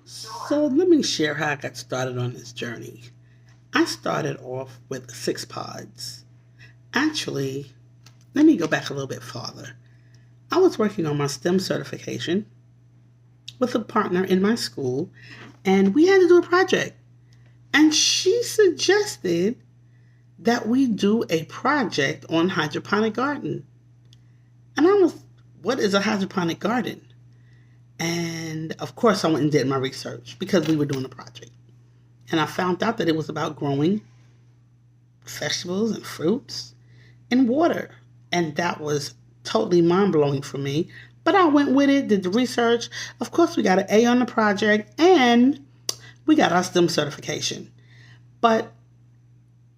So let me share how I got started on this journey. I started off with 6 pods. Actually, let me go back a little bit farther. I was working on my STEM certification with a partner in my school, and we had to do a project. And she suggested that we do a project on hydroponic garden. And I was, what is a hydroponic garden? And of course, I went and did my research because we were doing a project. And I found out that it was about growing vegetables and fruits in water. And that was totally mind blowing for me. But I went with it, did the research. Of course, we got an A on the project and we got our STEM certification. But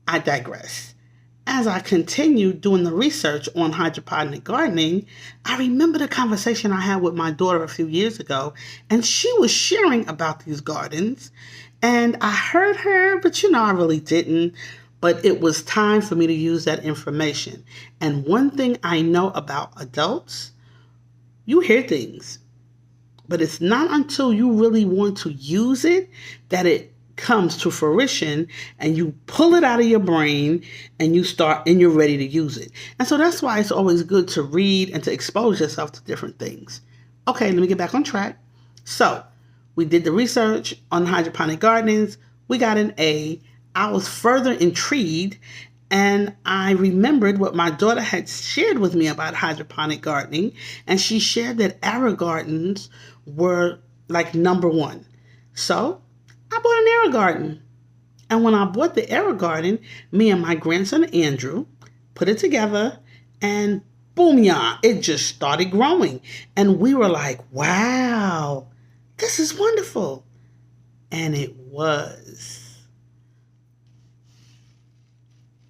I digress. As I continued doing the research on hydroponic gardening, I remember the conversation I had with my daughter a few years ago, and she was sharing about these gardens. And I heard her, but I really didn't. But it was time for me to use that information. And one thing I know about adults, you hear things, but it's not until you really want to use it that it comes to fruition and you pull it out of your brain and you start and you're ready to use it. And so that's why it's always good to read and to expose yourself to different things. Okay, let me get back on track. So we did the research on hydroponic gardens. We got an A. I was further intrigued and I remembered what my daughter had shared with me about hydroponic gardening. And she shared that AeroGardens were like number one. So I bought an AeroGarden. And when I bought the AeroGarden, me and my grandson Andrew put it together and boom, yeah, it just started growing. And we were like, wow, this is wonderful. And it was.